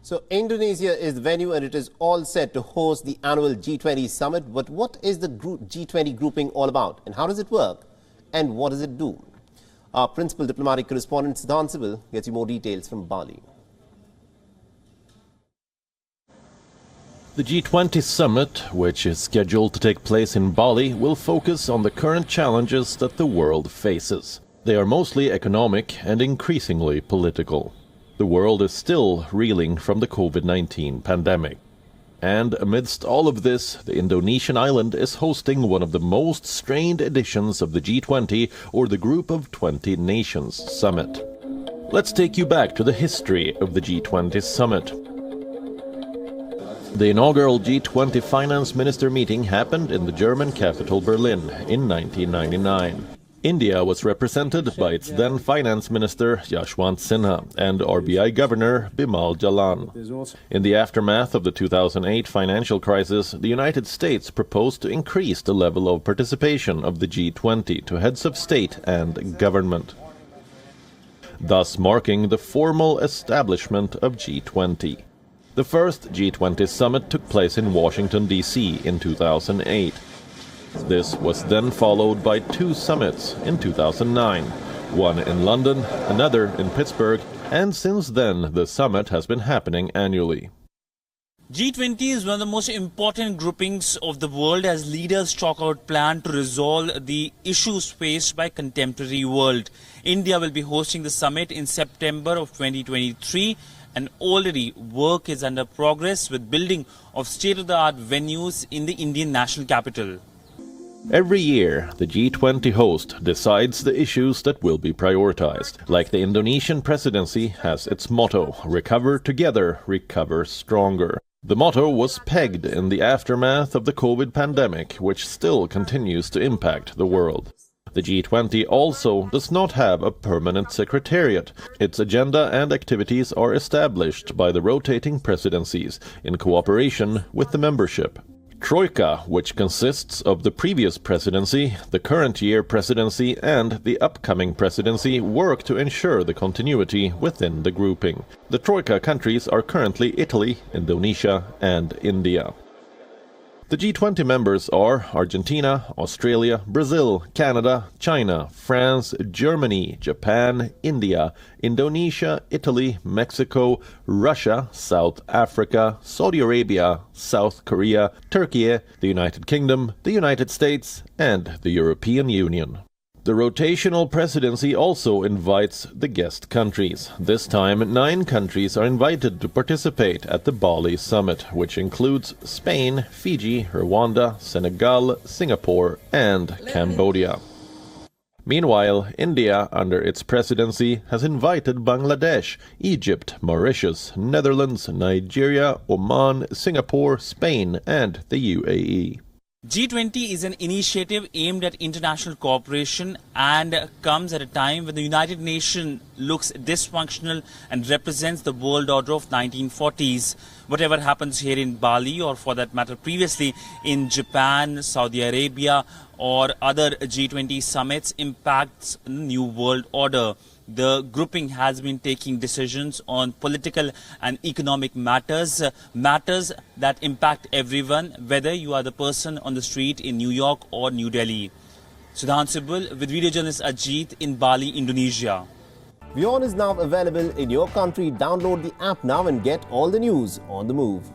So Indonesia is the venue and it is all set to host the annual G20 Summit. But what is the G20 grouping all about and how does it work and what does it do? Our principal diplomatic correspondent Siddhant Sibil gets you more details from Bali. The G20 Summit, which is scheduled to take place in Bali, will focus on the current challenges that the world faces. They are mostly economic and increasingly political. The world is still reeling from the COVID-19 pandemic. And amidst all of this, the Indonesian island is hosting one of the most strained editions of the G20, or the Group of 20 Nations Summit. Let's take you back to the history of the G20 Summit. The inaugural G20 Finance Minister meeting happened in the German capital Berlin in 1999. India was represented by its then Finance Minister Yashwant Sinha and RBI Governor Bimal Jalan. In the aftermath of the 2008 financial crisis, the United States proposed to increase the level of participation of the G20 to heads of state and government, thus marking the formal establishment of G20. The first G20 summit took place in Washington, D.C. in 2008. This was then followed by two summits in 2009, one in London, another in Pittsburgh, and since then the summit has been happening annually. G20 is one of the most important groupings of the world as leaders chalk out plan to resolve the issues faced by contemporary world. India will be hosting the summit in September of 2023. And already work is under progress with building of state-of-the-art venues in the Indian national capital. Every year, the G20 host decides the issues that will be prioritized. Like the Indonesian Presidency has its motto, "Recover together, recover stronger." The motto was pegged in the aftermath of the COVID pandemic, which still continues to impact the world. The G20 also does not have a permanent secretariat. Its agenda and activities are established by the rotating presidencies in cooperation with the membership. Troika, which consists of the previous presidency, the current year presidency and the upcoming presidency, work to ensure the continuity within the grouping. The Troika countries are currently Italy, Indonesia and India. The G20 members are Argentina, Australia, Brazil, Canada, China, France, Germany, Japan, India, Indonesia, Italy, Mexico, Russia, South Africa, Saudi Arabia, South Korea, Turkey, the United Kingdom, the United States, and the European Union. The rotational presidency also invites the guest countries. This time, 9 countries are invited to participate at the Bali summit, which includes Spain, Fiji, Rwanda, Senegal, Singapore, and Cambodia. Meanwhile, India, under its presidency, has invited Bangladesh, Egypt, Mauritius, Netherlands, Nigeria, Oman, Singapore, Spain, and the UAE. G20 is an initiative aimed at international cooperation and comes at a time when the United Nations looks dysfunctional and represents the world order of 1940s. Whatever happens here in Bali, or for that matter previously in Japan, Saudi Arabia or other G20 summits, impacts the new world order. The grouping has been taking decisions on political and economic matters, matters that impact everyone, whether you are the person on the street in New York or New Delhi. Siddhant Sibil with video journalist Ajit in Bali, Indonesia. WION is now available in your country. Download the app now and get all the news on the move.